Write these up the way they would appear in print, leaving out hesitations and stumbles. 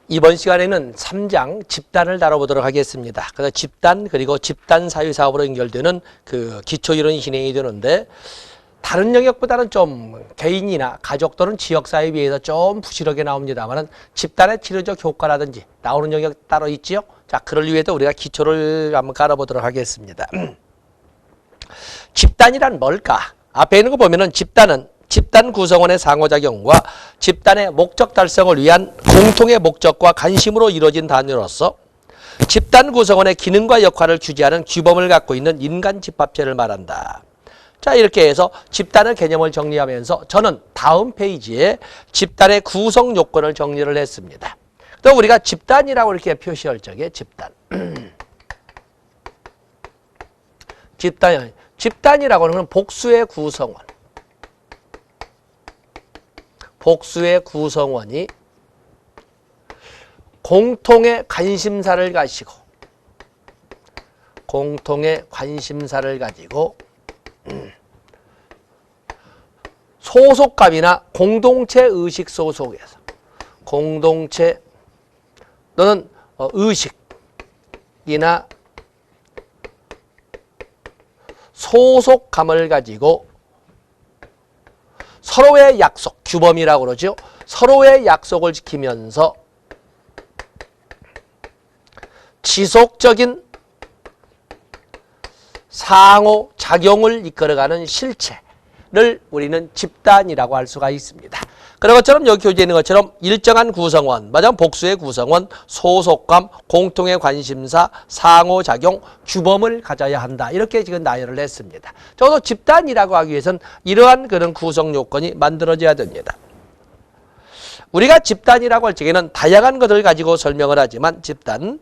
이번 시간에는 3장 집단을 다뤄보도록 하겠습니다. 그래서 집단 그리고 집단 사유 사업으로 연결되는 그 기초 이론이 진행이 되는데 다른 영역보다는 좀 개인이나 가족 또는 지역 사회에 비해서 좀 부실하게 나옵니다만은 집단의 치료적 효과라든지 나오는 영역 따로 있지요. 자, 그럴 위해도 우리가 기초를 한번 깔아보도록 하겠습니다. 집단이란 뭘까? 앞에 있는 거 보면은 집단은 집단 구성원의 상호작용과 집단의 목적 달성을 위한 공통의 목적과 관심으로 이루어진 단위로서 집단 구성원의 기능과 역할을 규제하는 규범을 갖고 있는 인간 집합체를 말한다. 자, 이렇게 해서 집단의 개념을 정리하면서 저는 다음 페이지에 집단의 구성 요건을 정리를 했습니다. 또 우리가 집단이라고 이렇게 표시할 적에 집단. 집단이라고 하는 복수의 구성원. 복수의 구성원이 공통의 관심사를 가지고 소속감이나 공동체 의식 소속에서 공동체 또는 의식이나 소속감을 가지고 서로의 약속, 규범이라고 그러죠. 서로의 약속을 지키면서 지속적인 상호작용을 이끌어가는 실체를 우리는 집단이라고 할 수가 있습니다. 그런 것처럼 여기 교재에 있는 것처럼 일정한 구성원, 맞아요. 복수의 구성원, 소속감, 공통의 관심사, 상호작용, 규범을 가져야 한다. 이렇게 지금 나열을 했습니다. 적어도 집단이라고 하기 위해서는 이러한 그런 구성 요건이 만들어져야 됩니다. 우리가 집단이라고 할 적에는 다양한 것을 가지고 설명을 하지만 집단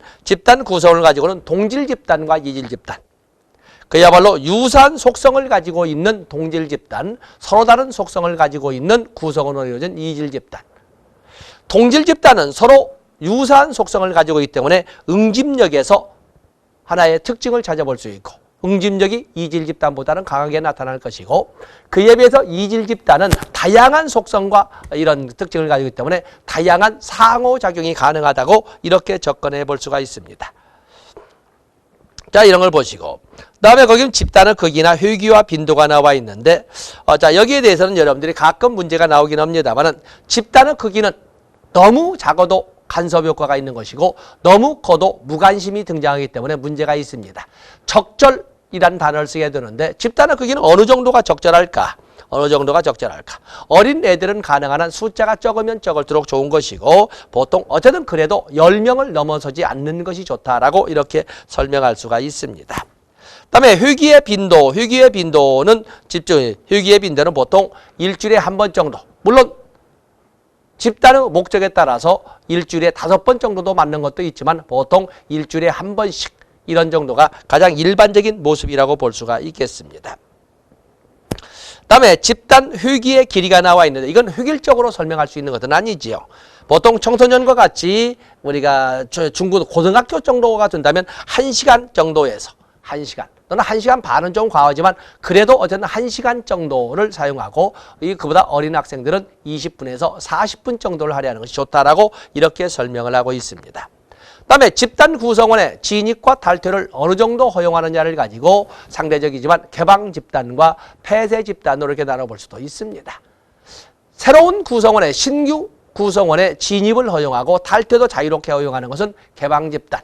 구성을 가지고는 동질 집단과 이질 집단, 그야말로 유사한 속성을 가지고 있는 동질 집단, 서로 다른 속성을 가지고 있는 구성원으로 이루어진 이질 집단. 동질 집단은 서로 유사한 속성을 가지고 있기 때문에 응집력에서 하나의 특징을 찾아볼 수 있고 응집력이 이질 집단보다는 강하게 나타날 것이고 그에 비해서 이질 집단은 다양한 속성과 이런 특징을 가지고 있기 때문에 다양한 상호작용이 가능하다고 이렇게 접근해 볼 수가 있습니다. 자, 이런 걸 보시고 그다음에 거기는 집단의 크기나 회귀와 빈도가 나와 있는데 자, 여기에 대해서는 여러분들이 가끔 문제가 나오긴 합니다만은 집단의 크기는 너무 작아도 간섭 효과가 있는 것이고 너무 커도 무관심이 등장하기 때문에 문제가 있습니다. 적절이란 단어를 쓰게 되는데 집단의 크기는 어느 정도가 적절할까? 어린 애들은 가능한 한 숫자가 적으면 적을수록 좋은 것이고 보통 어쨌든 그래도 10명을 넘어서지 않는 것이 좋다라고 이렇게 설명할 수가 있습니다. 그다음에 회귀의 빈도는 회귀의 빈도는 보통 일주일에 한 번 정도. 물론 집단의 목적에 따라서 일주일에 5번 정도도 맞는 것도 있지만 보통 일주일에 한 번씩 이런 정도가 가장 일반적인 모습이라고 볼 수가 있겠습니다. 그다음에 집단 회귀의 길이가 나와 있는데 이건 획일적으로 설명할 수 있는 것은 아니지요. 보통 청소년과 같이 우리가 고등학교 정도가 된다면 1시간 정도에서 1시간 또는 1시간 반은 좀 과하지만 그래도 어쨌든 1시간 정도를 사용하고 그보다 어린 학생들은 20분에서 40분 정도를 할애하는 것이 좋다라고 이렇게 설명을 하고 있습니다. 그다음에 집단 구성원의 진입과 탈퇴를 어느 정도 허용하느냐를 가지고 상대적이지만 개방 집단과 폐쇄 집단으로 이렇게 나눠볼 수도 있습니다. 새로운 구성원의 신규 구성원의 진입을 허용하고 탈퇴도 자유롭게 허용하는 것은 개방 집단.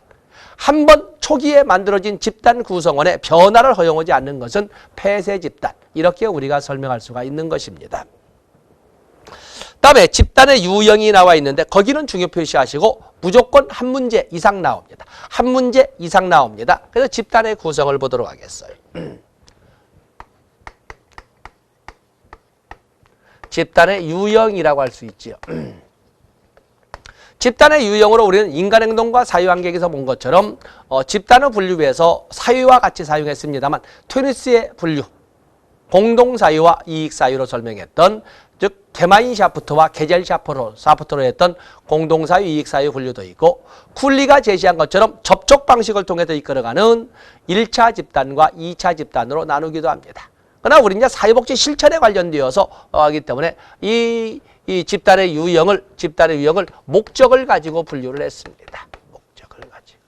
한번 초기에 만들어진 집단 구성원의 변화를 허용하지 않는 것은 폐쇄 집단. 이렇게 우리가 설명할 수가 있는 것입니다. 그다음에 집단의 유형이 나와 있는데 거기는 중요 표시하시고 무조건 한 문제 이상 나옵니다. 한 문제 이상 나옵니다. 그래서 집단의 구성을 보도록 하겠어요. 집단의 유형이라고 할 수 있지요. 집단의 유형으로 우리는 인간행동과 사유환경에서 본 것처럼 집단의 분류에서 사유와 같이 사용했습니다만 튜니스의 분류, 공동사유와 이익사유로 설명했던 즉 게마인 샤프트와 게젤 샤프트로 했던 공동사유, 이익사유 분류도 있고 쿨리가 제시한 것처럼 접촉 방식을 통해서 이끌어가는 1차 집단과 2차 집단으로 나누기도 합니다. 그러나 우리는 이제 사회복지 실천에 관련되어서 하기 때문에 이 집단의 유형을 목적을 가지고 분류를 했습니다. 목적을 가지고.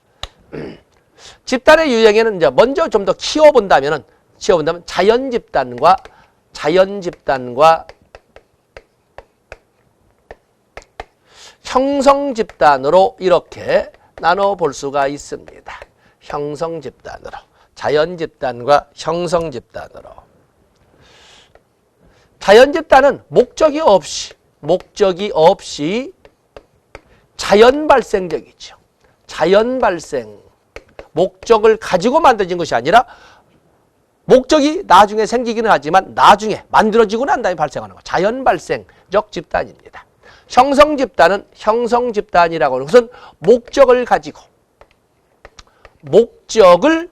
집단의 유형에는 이제 먼저 좀 더 키워본다면 자연 집단과 형성 집단으로 이렇게 나눠 볼 수가 있습니다. 형성 집단으로. 자연 집단과 형성 집단으로. 자연 집단은 목적이 없이 자연 발생적이죠. 자연 발생. 목적을 가지고 만들어진 것이 아니라 목적이 나중에 생기기는 하지만 나중에 만들어지고 난 다음에 발생하는 것. 자연 발생적 집단입니다. 형성 집단은 형성 집단이라고 하는 것은 목적을 가지고 목적을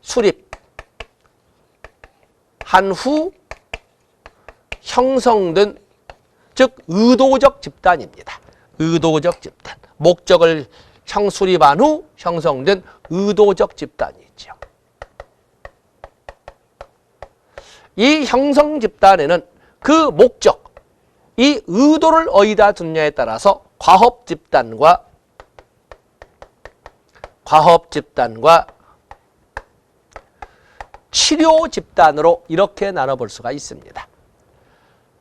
수립한 후 형성된, 즉 의도적 집단입니다. 의도적 집단. 목적을 수립한 후 형성된 의도적 집단이죠. 이 형성 집단에는 그 목적, 이 의도를 어디다 두느냐에 따라서 과업 집단과 치료 집단으로 이렇게 나눠볼 수가 있습니다.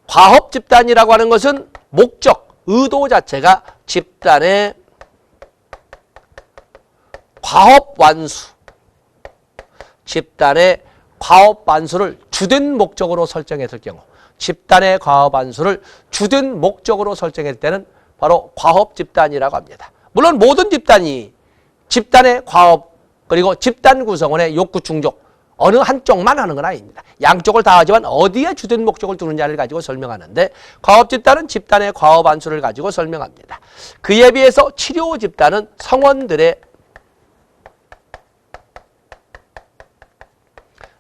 과업 집단이라고 하는 것은 목적, 의도 자체가 집단의 과업 완수를 주된 목적으로 설정했을 경우, 집단의 과업 완수를 주된 목적으로 설정했을 때는 바로 과업 집단이라고 합니다. 물론 모든 집단이 집단의 과업 그리고 집단 구성원의 욕구 충족 어느 한쪽만 하는 건 아닙니다. 양쪽을 다 하지만 어디에 주된 목적을 두느냐를 가지고 설명하는데, 과업 집단은 집단의 과업 완수를 가지고 설명합니다. 그에 비해서 치료 집단은 성원들의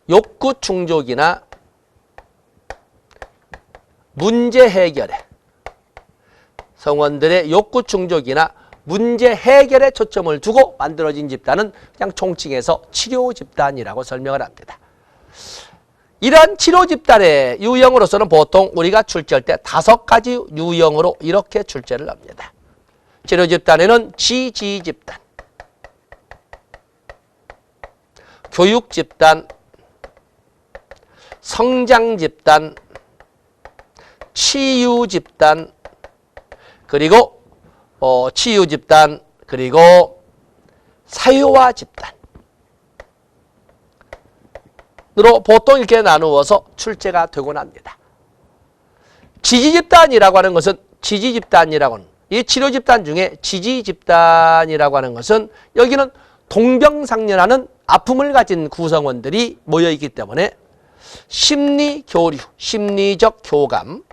욕구 충족이나 문제 해결에, 성원들의 욕구 충족이나 문제 해결에 초점을 두고 만들어진 집단은 그냥 총칭해서 치료 집단이라고 설명을 합니다. 이러한 치료 집단의 유형으로서는 보통 우리가 출제할 때 5가지 유형으로 이렇게 출제를 합니다. 치료 집단에는 지지 집단, 교육 집단, 성장 집단, 치유 집단, 그리고 치유 집단, 그리고 사유화 집단으로 보통 이렇게 나누어서 출제가 되곤 합니다. 지지 집단이라고 하는 것은 이 치료 집단 중에 지지 집단이라고 하는 것은 여기는 동병상련하는 아픔을 가진 구성원들이 모여 있기 때문에 심리 교류, 심리적 교감,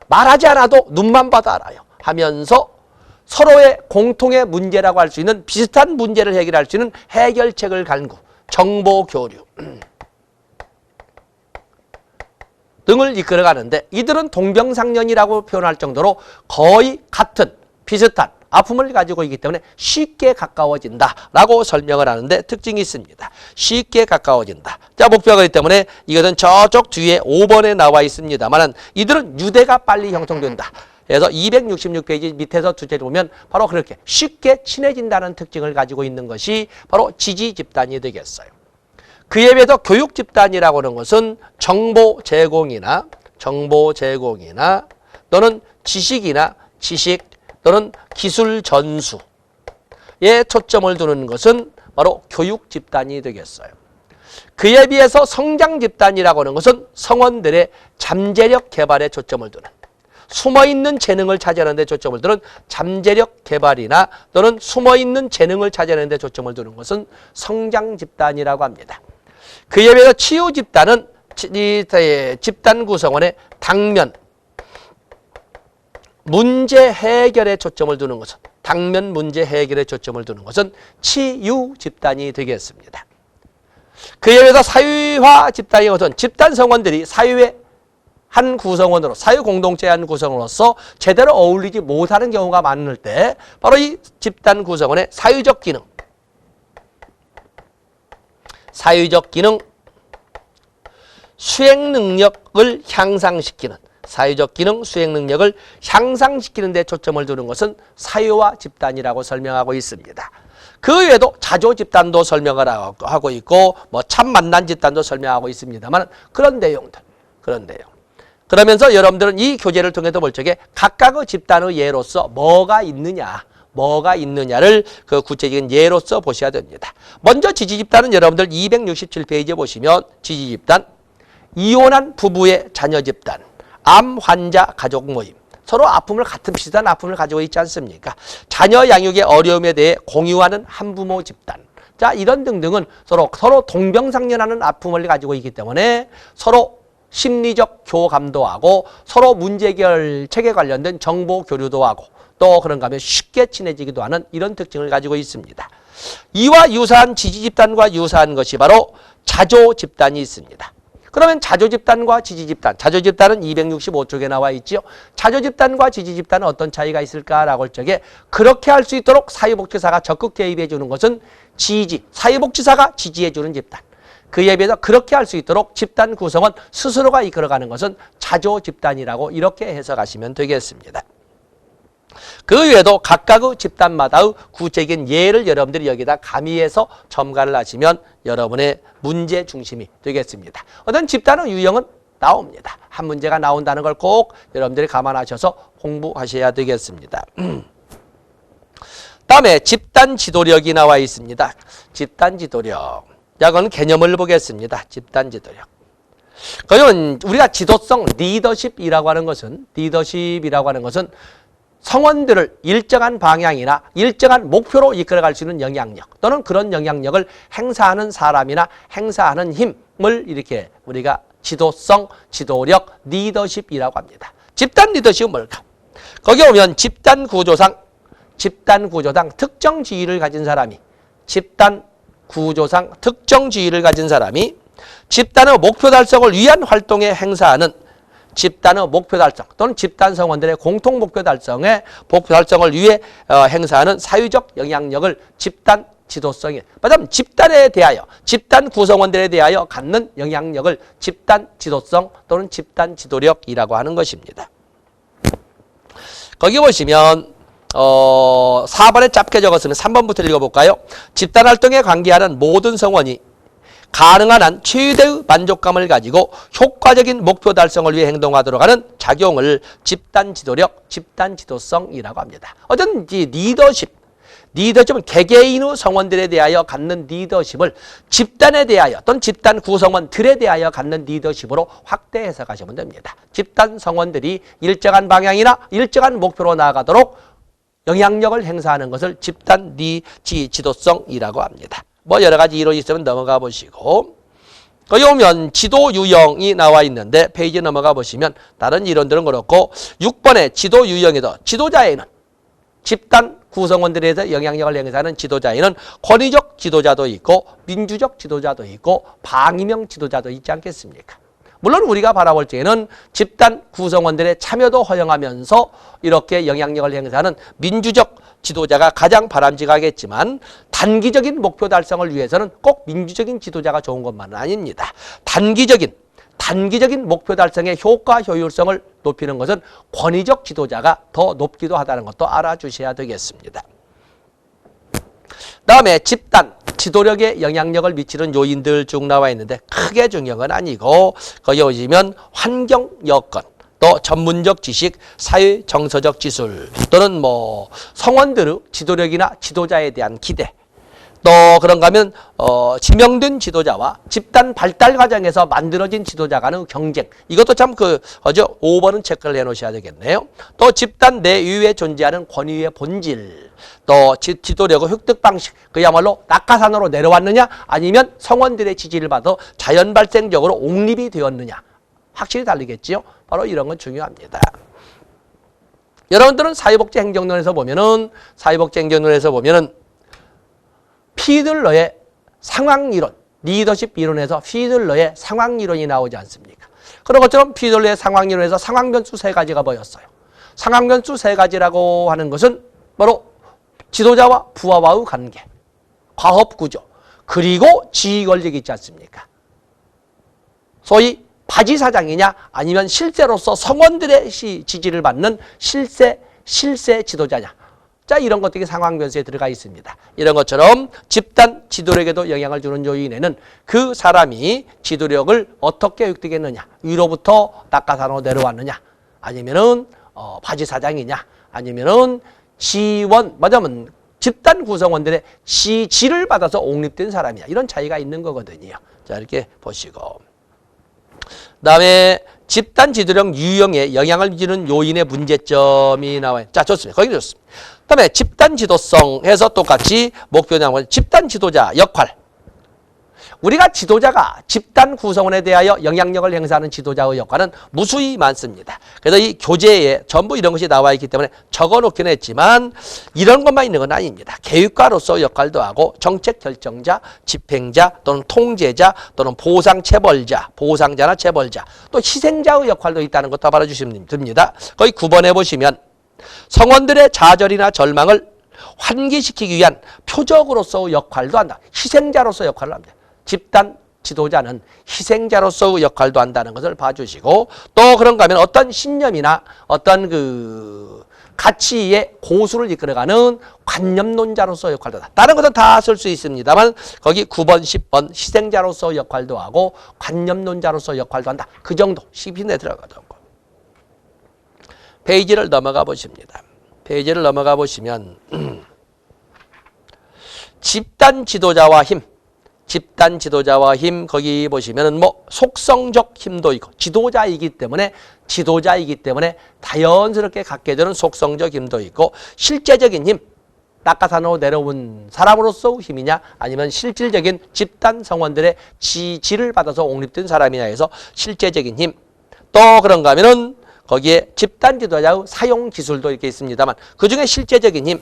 말하지 않아도 눈만 봐도 알아요 하면서 서로의 공통의 문제라고 할 수 있는 비슷한 문제를 해결할 수 있는 해결책을 간구, 정보 교류 등을 이끌어가는데, 이들은 동병상련이라고 표현할 정도로 거의 같은 비슷한 아픔을 가지고 있기 때문에 쉽게 가까워진다라고 설명을 하는데 특징이 있습니다. 쉽게 가까워진다. 자, 목표가 있기 때문에 이것은 저쪽 뒤에 5번에 나와 있습니다만 이들은 유대가 빨리 형성된다. 그래서 266페이지 밑에서 둘째를 보면 바로 그렇게 쉽게 친해진다는 특징을 가지고 있는 것이 바로 지지 집단이 되겠어요. 그에 비해서 교육 집단이라고 하는 것은 정보 제공이나 또는 지식 또는 기술 전수에 초점을 두는 것은 바로 교육 집단이 되겠어요. 그에 비해서 성장 집단이라고 하는 것은 성원들의 잠재력 개발에 초점을 두는, 숨어있는 재능을 찾아내는 데 초점을 두는 잠재력 개발이나 또는 숨어있는 재능을 찾아내는 데 초점을 두는 것은 성장 집단이라고 합니다. 그에 비해서 치유 집단은 집단 구성원의 당면, 문제 해결에 초점을 두는 것은, 당면 문제 해결에 초점을 두는 것은 치유 집단이 되겠습니다. 그에 비해서 사유화 집단이 것은 집단 성원들이 사유의 한 구성원으로, 사유 공동체의 한 구성원으로서 제대로 어울리지 못하는 경우가 많을 때 바로 이 집단 구성원의 사유적 기능, 사회적 기능, 수행 능력을 향상시키는 사회적 기능, 수행 능력을 향상시키는 데 초점을 두는 것은 사유와 집단이라고 설명하고 있습니다. 그 외에도 자조 집단도 설명을 하고 있고 뭐 참 만난 집단도 설명하고 있습니다만 그런 내용들. 그러면서 여러분들은 이 교재를 통해서 볼 적에 각각의 집단의 예로서 뭐가 있느냐를 그 구체적인 예로서 보셔야 됩니다. 먼저 지지집단은 여러분들 267페이지에 보시면 지지집단, 이혼한 부부의 자녀 집단, 암 환자 가족 모임, 서로 비슷한 아픔을 가지고 있지 않습니까? 자녀 양육의 어려움에 대해 공유하는 한부모 집단. 자, 이런 등등은 서로 동병상련하는 아픔을 가지고 있기 때문에 서로 심리적 교감도 하고 서로 문제 해결책에 관련된 정보 교류도 하고 또 그런가 하면 쉽게 친해지기도 하는 이런 특징을 가지고 있습니다. 이와 유사한 지지집단과 유사한 것이 바로 자조집단이 있습니다. 그러면 자조집단과 지지집단, 자조집단은 265쪽에 나와 있죠. 자조집단과 지지집단은 어떤 차이가 있을까라고 할 적에 그렇게 할 수 있도록 사회복지사가 적극 개입해 주는 것은 사회복지사가 지지해 주는 집단. 그에 비해서 그렇게 할 수 있도록 집단 구성은 스스로가 이끌어가는 것은 자조집단이라고 이렇게 해석하시면 되겠습니다. 그 외에도 각각의 집단마다의 구체적인 예를 여러분들이 여기다 가미해서 첨가를 하시면 여러분의 문제 중심이 되겠습니다. 어떤 집단의 유형은 나옵니다. 한 문제가 나온다는 걸 꼭 여러분들이 감안하셔서 공부하셔야 되겠습니다. 다음에 집단 지도력이 나와 있습니다. 집단 지도력. 이거는 개념을 보겠습니다. 집단 지도력. 그러면 우리가 지도성 리더십이라고 하는 것은 성원들을 일정한 방향이나 일정한 목표로 이끌어갈 수 있는 영향력 또는 그런 영향력을 행사하는 사람이나 행사하는 힘을 이렇게 우리가 지도성, 지도력, 리더십이라고 합니다. 집단 리더십은 뭘까? 거기 오면 집단 구조상 특정 지위를 가진 사람이 집단의 목표 달성을 위한 활동에 행사하는 집단의 목표 달성 또는 집단 성원들의 공통 목표 달성을 위해 행사하는 사회적 영향력을 집단 지도성이 말하자면 집단에 대하여 집단 구성원들에 대하여 갖는 영향력을 집단 지도성 또는 집단 지도력이라고 하는 것입니다. 거기 보시면 4번에 짧게 적었으면 3번부터 읽어볼까요? 집단 활동에 관계하는 모든 성원이 가능한 한 최대의 만족감을 가지고 효과적인 목표 달성을 위해 행동하도록 하는 작용을 집단 지도력, 집단 지도성이라고 합니다. 어떤 리더십은 개개인의 성원들에 대하여 갖는 리더십을 집단에 대하여 또는 집단 구성원들에 대하여 갖는 리더십으로 확대 해석하시면 됩니다. 집단 성원들이 일정한 방향이나 일정한 목표로 나아가도록 영향력을 행사하는 것을 집단 지도성이라고 합니다. 뭐 여러 가지 이론이 있으면 넘어가 보시고 거기 오면 지도 유형이 나와 있는데 페이지 넘어가 보시면 다른 이론들은 그렇고 6번에 지도 유형에서 지도자에는 집단 구성원들에 대해서 영향력을 행사하는 지도자에는 권위적 지도자도 있고 민주적 지도자도 있고 방임형 지도자도 있지 않겠습니까? 물론 우리가 바라볼 때에는 집단 구성원들의 참여도 허용하면서 이렇게 영향력을 행사하는 민주적 지도자가 가장 바람직하겠지만 단기적인 목표 달성을 위해서는 꼭 민주적인 지도자가 좋은 것만은 아닙니다. 단기적인 목표 달성의 효과 효율성을 높이는 것은 권위적 지도자가 더 높기도 하다는 것도 알아주셔야 되겠습니다. 다음에 집단 지도력에 영향력을 미치는 요인들 쭉 나와 있는데 크게 중요한 건 아니고 거기 오시면 환경 여건 또 전문적 지식, 사회 정서적 지술 또는 뭐 성원들의 지도력이나 지도자에 대한 기대 또 그런가 하면 지명된 지도자와 집단 발달 과정에서 만들어진 지도자 간의 경쟁 이것도 참 5번은 체크를 해놓으셔야 되겠네요. 또 집단 내외에 존재하는 권위의 본질 또 지도력의 획득 방식 그야말로 낙하산으로 내려왔느냐 아니면 성원들의 지지를 받아 자연 발생적으로 옹립이 되었느냐 확실히 다르겠지요. 바로 이런 건 중요합니다. 여러분들은 사회복지 행정론에서 보면은 피들러의 상황이론, 리더십 이론에서 피들러의 상황이론이 나오지 않습니까? 그런 것처럼 피들러의 상황이론에서 상황변수 3가지가 보였어요. 상황변수 3가지라고 하는 것은 바로 지도자와 부하와의 관계, 과업구조, 그리고 지휘 권력이 있지 않습니까? 소위 바지사장이냐 아니면 실세로서 성원들의 지지를 받는 실세 지도자냐. 자, 이런 것들이 상황 변수에 들어가 있습니다. 이런 것처럼 집단 지도력에도 영향을 주는 요인에는 그 사람이 지도력을 어떻게 획득했느냐. 위로부터 낙하산으로 내려왔느냐. 아니면은 바지사장이냐. 아니면은 맞으면 집단 구성원들의 지지를 받아서 옹립된 사람이야. 이런 차이가 있는 거거든요. 자, 이렇게 보시고. 그다음에 집단 지도력 유형에 영향을 주는 요인의 문제점이 나와요. 자, 좋습니다. 거기 좋습니다. 그다음에 집단 지도성 해서 똑같이 목표 나오는 집단 지도자 역할. 우리가 지도자가 집단 구성원에 대하여 영향력을 행사하는 지도자의 역할은 무수히 많습니다. 그래서 이 교재에 전부 이런 것이 나와 있기 때문에 적어놓긴 했지만 이런 것만 있는 건 아닙니다. 교육가로서 역할도 하고 정책 결정자, 집행자 또는 통제자 또는 보상자나 체벌자 또 희생자의 역할도 있다는 것도 알아주시면 됩니다. 거기 9번에 보시면 성원들의 좌절이나 절망을 환기시키기 위한 표적으로서의 역할도 한다. 희생자로서 역할을 합니다. 집단 지도자는 희생자로서의 역할도 한다는 것을 봐주시고 또 그런가 하면 어떤 신념이나 어떤 그 가치의 고수를 이끌어가는 관념론자로서 역할도 한다. 다른 것은 다 쓸 수 있습니다만 거기 9번, 10번 희생자로서 역할도 하고 관념론자로서 역할도 한다. 그 정도 10인에 들어가던 거. 페이지를 넘어가 보십니다. 페이지를 넘어가 보시면 집단 지도자와 힘 거기 보시면은 뭐 속성적 힘도 있고 지도자이기 때문에 자연스럽게 갖게 되는 속성적 힘도 있고 실제적인 힘 낙하산으로 내려온 사람으로서 힘이냐 아니면 실질적인 집단 성원들의 지지를 받아서 옹립된 사람이냐 해서 실제적인 힘 또 그런가 하면은 거기에 집단 지도자의 사용 기술도 이렇게 있습니다만 그중에 실제적인 힘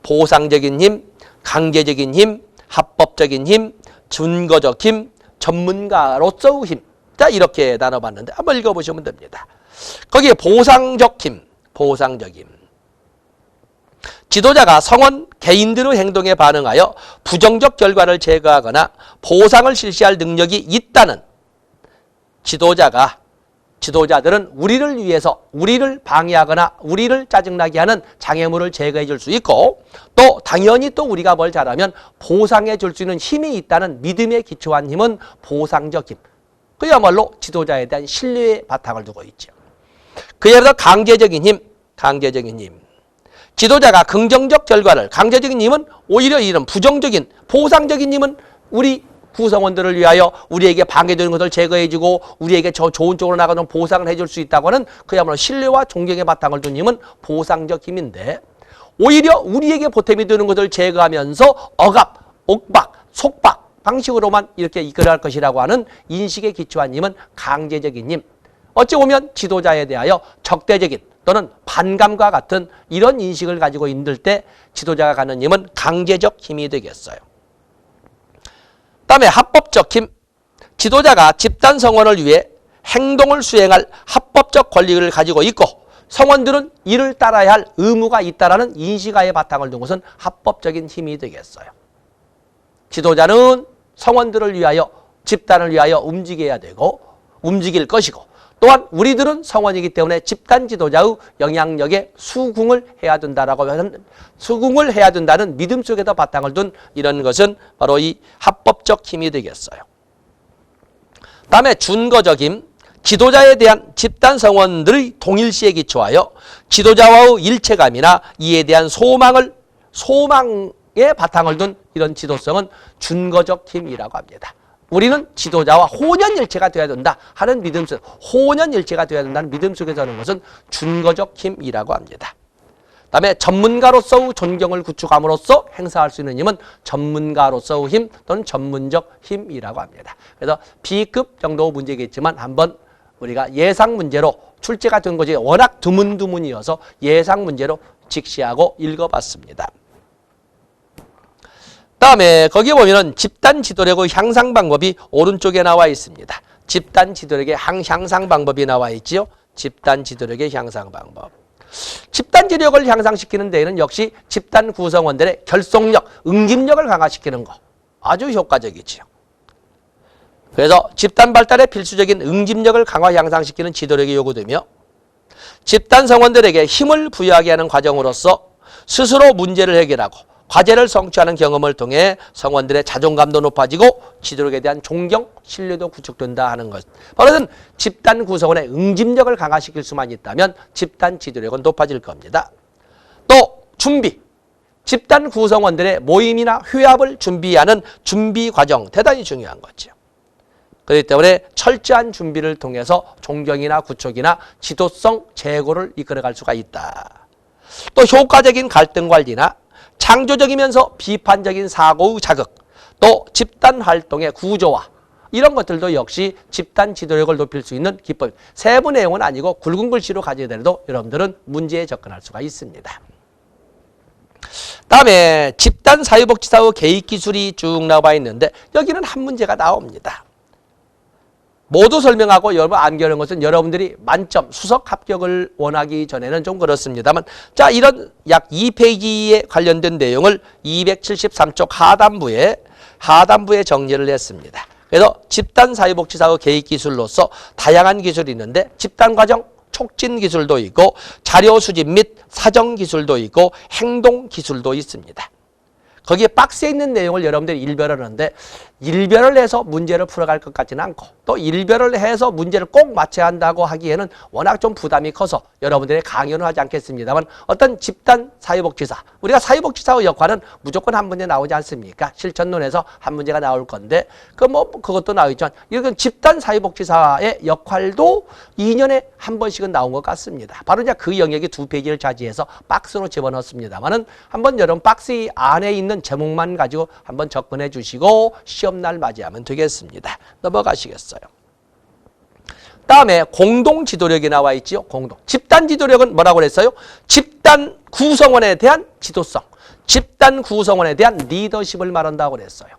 보상적인 힘 강제적인 힘 합법적인 힘, 준거적 힘, 전문가로서의 힘. 자, 이렇게 나눠봤는데 한번 읽어보시면 됩니다. 거기에 보상적 힘. 지도자가 성원 개인들의 행동에 반응하여 부정적 결과를 제거하거나 보상을 실시할 능력이 있다는 지도자들은 우리를 위해서 우리를 방해하거나 우리를 짜증나게 하는 장애물을 제거해 줄 수 있고 또 당연히 또 우리가 뭘 잘하면 보상해 줄 수 있는 힘이 있다는 믿음에 기초한 힘은 보상적 힘. 그야말로 지도자에 대한 신뢰의 바탕을 두고 있죠. 그에 따라서 강제적인 힘. 지도자가 긍정적 결과를 강제적인 힘은 오히려 이런 부정적인 보상적인 힘은 우리 구성원들을 위하여 우리에게 방해되는 것을 제거해주고 우리에게 저 좋은 쪽으로 나가는 보상을 해줄 수 있다고 하는 그야말로 신뢰와 존경의 바탕을 둔 힘은 보상적 힘인데 오히려 우리에게 보탬이 되는 것을 제거하면서 억압, 옥박, 속박 방식으로만 이렇게 이끌어갈 것이라고 하는 인식에 기초한 힘은 강제적인 힘. 어찌 보면 지도자에 대하여 적대적인 또는 반감과 같은 이런 인식을 가지고 있을 때 지도자가 갖는 힘은 강제적 힘이 되겠어요. 다음에 합법적 힘. 지도자가 집단 성원을 위해 행동을 수행할 합법적 권리를 가지고 있고 성원들은 이를 따라야 할 의무가 있다라는 인식하에 바탕을 둔 것은 합법적인 힘이 되겠어요. 지도자는 성원들을 위하여 집단을 위하여 움직여야 되고 움직일 것이고 또한 우리들은 성원이기 때문에 집단 지도자의 영향력에 수긍을 해야 된다는 믿음 속에다 바탕을 둔 이런 것은 바로 이 합법적 힘이 되겠어요. 다음에 준거적 힘. 지도자에 대한 집단 성원들의 동일시에 기초하여 지도자와의 일체감이나 이에 대한 소망에 바탕을 둔 이런 지도성은 준거적 힘이라고 합니다. 우리는 지도자와 혼연일체가 되어야 된다 하는 믿음 속, 혼연일체가 되어야 된다는 믿음 속에서 하는 것은 준거적 힘이라고 합니다. 그다음에 전문가로서의 존경을 구축함으로써 행사할 수 있는 힘은 전문가로서의 힘 또는 전문적 힘이라고 합니다. 그래서 B급 정도 문제겠지만 한번 우리가 예상 문제로 출제가 된 것이 워낙 드문이어서 예상 문제로 직시하고 읽어봤습니다. 다음에 거기에 보면은 집단 지도력의 향상 방법이 오른쪽에 나와 있습니다. 집단 지도력의 향상 방법이 나와 있지요. 집단 지도력의 향상 방법. 집단 지도력을 향상시키는 데에는 역시 집단 구성원들의 결속력, 응집력을 강화시키는 거. 아주 효과적이지요. 그래서 집단 발달에 필수적인 응집력을 강화 향상시키는 지도력이 요구되며 집단 성원들에게 힘을 부여하게 하는 과정으로서 스스로 문제를 해결하고 과제를 성취하는 경험을 통해 성원들의 자존감도 높아지고 지도력에 대한 존경, 신뢰도 구축된다 하는 것. 바로 집단 구성원의 응집력을 강화시킬 수만 있다면 집단 지도력은 높아질 겁니다. 또 준비. 집단 구성원들의 모임이나 회합을 준비하는 준비 과정 대단히 중요한 거죠. 그렇기 때문에 철저한 준비를 통해서 존경이나 구축이나 지도성 제고를 이끌어갈 수가 있다. 또 효과적인 갈등 관리나 창조적이면서 비판적인 사고의 자극, 또 집단 활동의 구조화 이런 것들도 역시 집단 지도력을 높일 수 있는 기법. 세부 내용은 아니고 굵은 글씨로 가져야되도 여러분들은 문제에 접근할 수가 있습니다. 다음에 집단 사회복지사의 개입 기술이 쭉 나와 있는데 여기는 한 문제가 나옵니다. 모두 설명하고 여러분 암기하는 것은 여러분들이 만점 수석 합격을 원하기 전에는 좀 그렇습니다만 자 이런 약 2페이지에 관련된 내용을 273쪽 하단부에 정리를 했습니다. 그래서 집단 사회복지사의 개입 기술로서 다양한 기술이 있는데 집단 과정 촉진 기술도 있고 자료 수집 및 사정 기술도 있고 행동 기술도 있습니다. 거기에 박스에 있는 내용을 여러분들이 일별을 하는데 일별을 해서 문제를 풀어갈 것 같지는 않고 또 일별을 해서 문제를 꼭 맞춰야 한다고 하기에는 워낙 좀 부담이 커서 여러분들의 강연을 하지 않겠습니다만 어떤 집단 사회복지사 우리가 사회복지사의 역할은 무조건 한 문제 나오지 않습니까? 실천론에서 한 문제가 나올 건데 그것도 나오겠지만 이런 집단 사회복지사의 역할도 2년에 한 번씩은 나온 것 같습니다. 바로 이제 그 영역이 2페이지를 차지해서 박스로 집어넣습니다만은 한번 여러분 박스 안에 있는 제목만 가지고 한번 접근해 주시고 시험날 맞이하면 되겠습니다. 넘어가시겠어요. 다음에 공동지도력이 나와 있지요. 집단지도력은 뭐라고 그랬어요? 집단 구성원에 대한 지도성, 집단 구성원에 대한 리더십을 말한다고 그랬어요.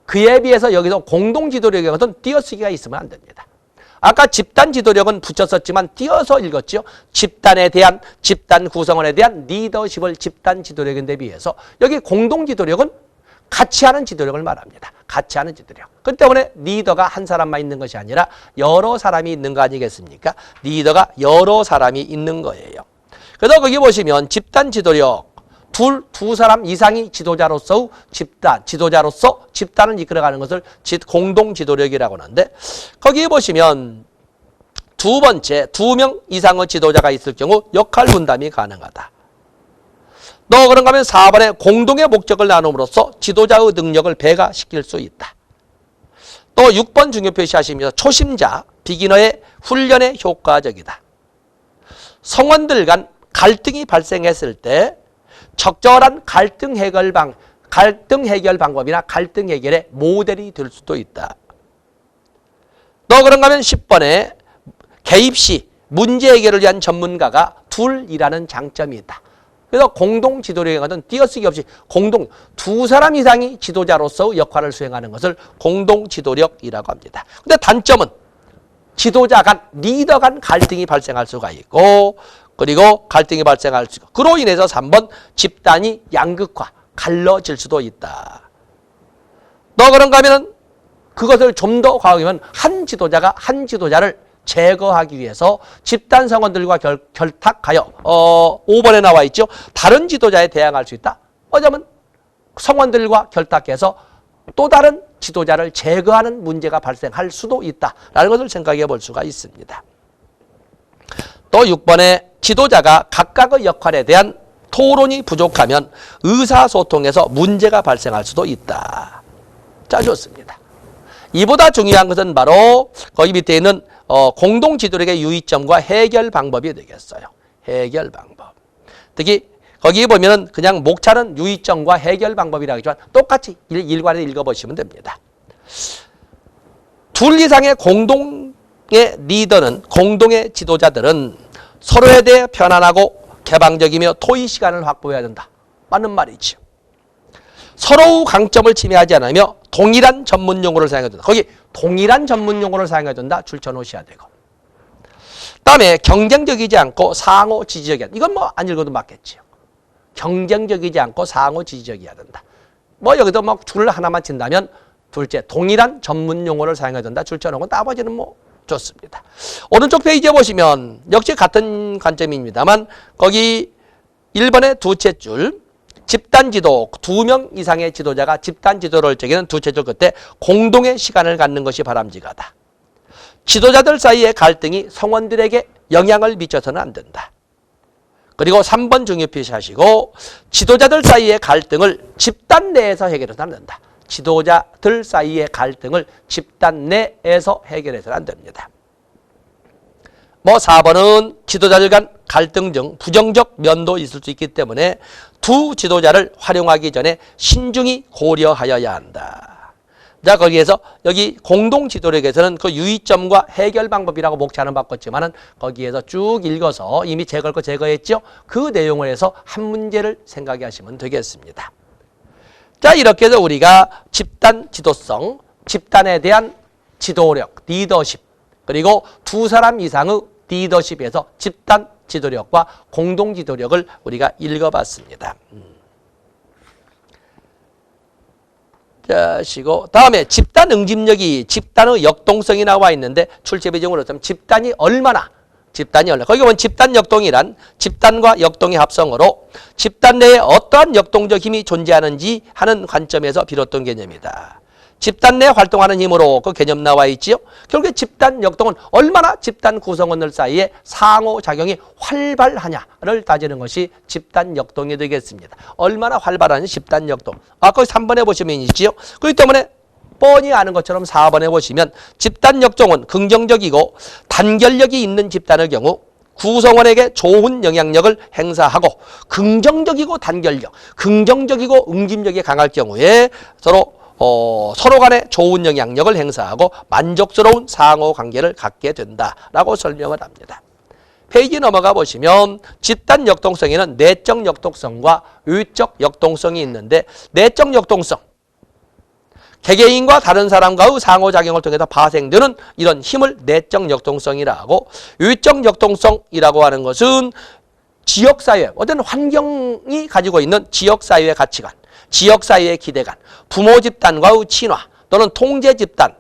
그에 비해서 여기서 공동지도력의 것은 띄어쓰기가 있으면 안 됩니다. 아까 집단지도력은 붙였었지만 띄어서 읽었죠. 집단에 대한, 집단 구성원에 대한 리더십을 집단지도력인데 비해서 여기 공동지도력은 같이 하는 지도력을 말합니다. 같이 하는 지도력. 그 때문에 리더가 한 사람만 있는 것이 아니라 여러 사람이 있는 거 아니겠습니까? 리더가 여러 사람이 있는 거예요. 그래서 거기 보시면 집단 지도력, 두 사람 이상이 지도자로서 집단을 이끌어가는 것을 공동 지도력이라고 하는데 거기 보시면 두 번째, 2명 이상의 지도자가 있을 경우 역할 분담이 가능하다. 또 그런가 하면 4번에 공동의 목적을 나눔으로써 지도자의 능력을 배가시킬 수 있다. 또 6번 중요 표시하시면서 초심자, 비기너의 훈련에 효과적이다. 성원들 간 갈등이 발생했을 때 적절한 갈등 해결 방법이나 갈등 해결의 모델이 될 수도 있다. 또 그런가 하면 10번에 개입 시 문제 해결을 위한 전문가가 둘이라는 장점이 있다. 그래서 공동 지도력에 가든 띄어쓰기 없이 두 사람 이상이 지도자로서 역할을 수행하는 것을 공동 지도력이라고 합니다. 근데 단점은 지도자 간, 리더 간 갈등이 발생할 수가 있고 그리고 갈등이 발생할 수 있고 그로 인해서 3번 집단이 양극화, 갈라질 수도 있다. 또 그런가 하면 그것을 좀 더 과하면 한 지도자가 한 지도자를 제거하기 위해서 집단 성원들과 결탁하여 5번에 나와 있죠. 다른 지도자에 대항할 수 있다. 어쩌면 성원들과 결탁해서 또 다른 지도자를 제거하는 문제가 발생할 수도 있다라는 것을 생각해 볼 수가 있습니다. 또 6번에 지도자가 각각의 역할에 대한 토론이 부족하면 의사소통에서 문제가 발생할 수도 있다. 자, 좋습니다. 이보다 중요한 것은 바로 거기 밑에 있는 공동지도력의 유의점과 해결 방법이 되겠어요. 해결 방법. 특히 거기 보면은 그냥 목차는 유의점과 해결 방법이라고 하지만 똑같이 일관에 읽어보시면 됩니다. 둘 이상의 공동의 리더는, 공동의 지도자들은 서로에 대해 편안하고 개방적이며 토의 시간을 확보해야 된다. 맞는 말이죠. 서로의 강점을 침해하지 않으며 동일한 전문 용어를 사용해야 된다. 거기 동일한 전문 용어를 사용해야 된다. 줄쳐 놓으셔야 되고. 다음에 경쟁적이지 않고 상호 지지적이야. 이건 뭐 안 읽어도 맞겠지요. 경쟁적이지 않고 상호 지지적이어야 된다. 뭐 여기도 뭐 줄 하나만 친다면 둘째 동일한 전문 용어를 사용해야 된다. 줄쳐놓고 나머지는 뭐 좋습니다. 오른쪽 페이지에 보시면 역시 같은 관점입니다만 거기 1번의 두째 줄 집단지도 2명 이상의 지도자가 집단지도를 제기는 두째 줄 끝에 공동의 시간을 갖는 것이 바람직하다. 지도자들 사이의 갈등이 성원들에게 영향을 미쳐서는 안 된다. 그리고 3번 중요 표시하시고 지도자들 사이의 갈등을 집단 내에서 해결해서는 안 된다. 지도자들 사이의 갈등을 집단 내에서 해결해서는 안 됩니다. 뭐 4번은 지도자들 간 갈등 등 부정적 면도 있을 수 있기 때문에 두 지도자를 활용하기 전에 신중히 고려하여야 한다. 자, 거기에서 여기 공동 지도력에서는 그 유의점과 해결 방법이라고 목차는 바꿨지만은 거기에서 쭉 읽어서 이미 제거할 거 제거했죠. 그 내용을 해서 한 문제를 생각해 하시면 되겠습니다. 자, 이렇게 해서 우리가 집단 지도성, 집단에 대한 지도력, 리더십, 그리고 두 사람 이상의 리더십에서 집단 지도력과 공동 지도력을 우리가 읽어봤습니다. 자, 시고 다음에 집단 응집력이 집단의 역동성이 나와 있는데 출제 비중으로 따면 집단이 얼마나 거기 보면 집단 역동이란 집단과 역동의 합성어로 집단 내에 어떠한 역동적 힘이 존재하는지 하는 관점에서 비롯된 개념이다. 집단 내 활동하는 힘으로 그 개념 나와 있지요. 결국에 집단 역동은 얼마나 집단 구성원들 사이에 상호작용이 활발하냐를 따지는 것이 집단 역동이 되겠습니다. 얼마나 활발한 집단 역동. 거기 3번에 보시면 있지요. 그렇기 때문에 뻔히 아는 것처럼 4번에 보시면 집단 역동은 긍정적이고 단결력이 있는 집단의 경우 구성원에게 좋은 영향력을 행사하고 긍정적이고 단결력, 긍정적이고 응집력이 강할 경우에 서로 간에 좋은 영향력을 행사하고 만족스러운 상호관계를 갖게 된다라고 설명을 합니다. 페이지 넘어가 보시면 집단 역동성에는 내적 역동성과 외적 역동성이 있는데 내적 역동성, 개개인과 다른 사람과의 상호작용을 통해서 발생되는 이런 힘을 내적 역동성이라 하고 외적 역동성이라고 하는 것은 지역사회, 어떤 환경이 가지고 있는 지역사회의 가치관, 지역사회의 기대감, 부모 집단과의 친화 또는 통제 집단,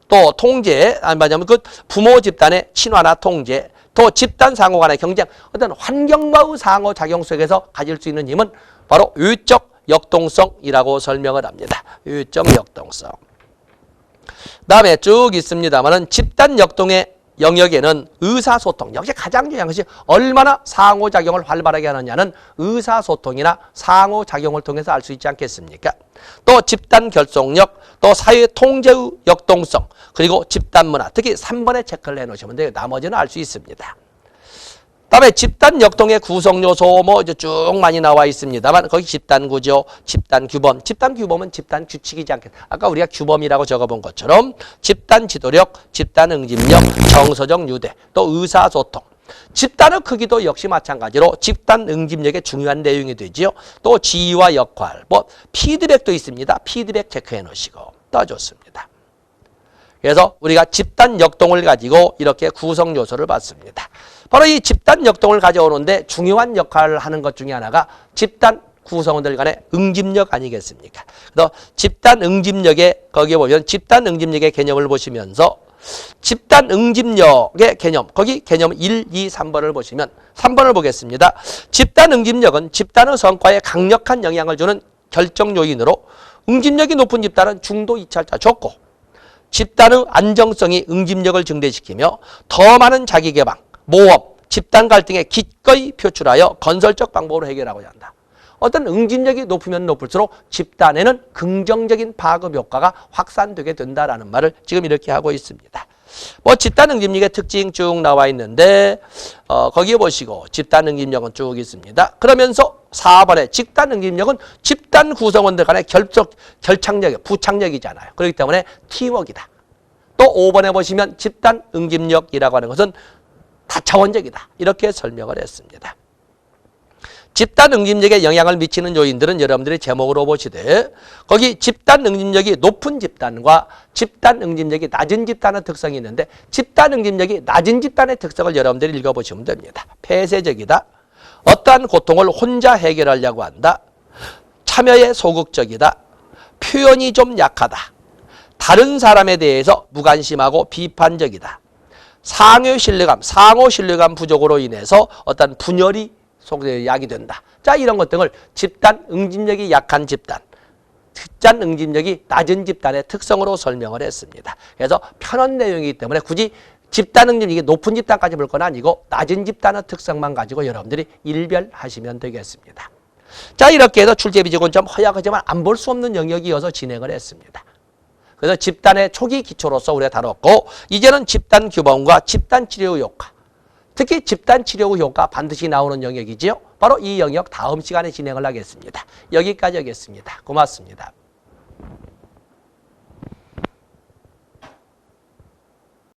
또 통제, 말하자면 그 부모 집단의 친화나 통제, 또 집단 상호 간의 경쟁, 어떤 환경과의 상호작용 속에서 가질 수 있는 힘은 바로 외적 역동성이라고 설명을 합니다. 외적 역동성. 다음에 쭉 있습니다만은 집단 역동의 영역에는 의사소통, 역시 가장 중요한 것이 얼마나 상호작용을 활발하게 하느냐는 의사소통이나 상호작용을 통해서 알 수 있지 않겠습니까? 또 집단 결속력, 또 사회 통제의 역동성, 그리고 집단 문화, 특히 3번에 체크를 해놓으시면 돼요. 나머지는 알 수 있습니다. 다음에 집단 역동의 구성 요소 뭐 이제 쭉 많이 나와 있습니다만 거기 집단 구조, 집단 규범, 집단 규범은 집단 규칙이지 않겠습니까? 아까 우리가 규범이라고 적어본 것처럼 집단 지도력, 집단 응집력, 정서적 유대, 또 의사소통. 집단의 크기도 역시 마찬가지로 집단 응집력의 중요한 내용이 되지요. 또 지위와 역할, 뭐 피드백도 있습니다. 피드백 체크해 놓으시고 더 좋습니다. 그래서 우리가 집단 역동을 가지고 이렇게 구성 요소를 봤습니다. 바로 이 집단 역동을 가져오는데 중요한 역할을 하는 것 중에 하나가 집단 구성원들 간의 응집력 아니겠습니까? 그래서 집단 응집력에 거기에 보면 집단 응집력의 개념을 보시면서 집단 응집력의 개념, 거기 개념 1, 2, 3번을 보시면 3번을 보겠습니다. 집단 응집력은 집단의 성과에 강력한 영향을 주는 결정 요인으로 응집력이 높은 집단은 중도 이찰자 좋고 집단의 안정성이 응집력을 증대시키며 더 많은 자기개방, 모험, 집단 갈등에 기꺼이 표출하여 건설적 방법으로 해결하고자 한다. 어떤 응집력이 높으면 높을수록 집단에는 긍정적인 파급 효과가 확산되게 된다라는 말을 지금 이렇게 하고 있습니다. 뭐 집단 응집력의 특징 쭉 나와 있는데 거기에 보시고 집단 응집력은 쭉 있습니다. 그러면서 4번에 집단 응집력은 집단 구성원들 간의 결착력, 부착력이잖아요. 그렇기 때문에 팀워크이다. 또 5번에 보시면 집단 응집력이라고 하는 것은 다차원적이다. 이렇게 설명을 했습니다. 집단 응집력에 영향을 미치는 요인들은 여러분들이 제목으로 보시되 거기 집단 응집력이 높은 집단과 집단 응집력이 낮은 집단의 특성이 있는데 집단 응집력이 낮은 집단의 특성을 여러분들이 읽어보시면 됩니다. 폐쇄적이다. 어떠한 고통을 혼자 해결하려고 한다. 참여에 소극적이다. 표현이 좀 약하다. 다른 사람에 대해서 무관심하고 비판적이다. 상호 신뢰감 부족으로 인해서 어떤 분열이 야기된다. 자, 이런 것 등을 집단 응집력이 약한 집단, 집단 응집력이 낮은 집단의 특성으로 설명을 했습니다. 그래서 편한 내용이기 때문에 굳이 집단 응집력이 높은 집단까지 볼 건 아니고 낮은 집단의 특성만 가지고 여러분들이 일별하시면 되겠습니다. 자, 이렇게 해서 출제비지고는 좀 허약하지만 안 볼 수 없는 영역이어서 진행을 했습니다. 그래서 집단의 초기 기초로서 우리가 다뤘고, 이제는 집단 규범과 집단 치료 효과, 특히 집단 치료 효과 반드시 나오는 영역이지요. 바로 이 영역 다음 시간에 진행을 하겠습니다. 여기까지 하겠습니다. 고맙습니다.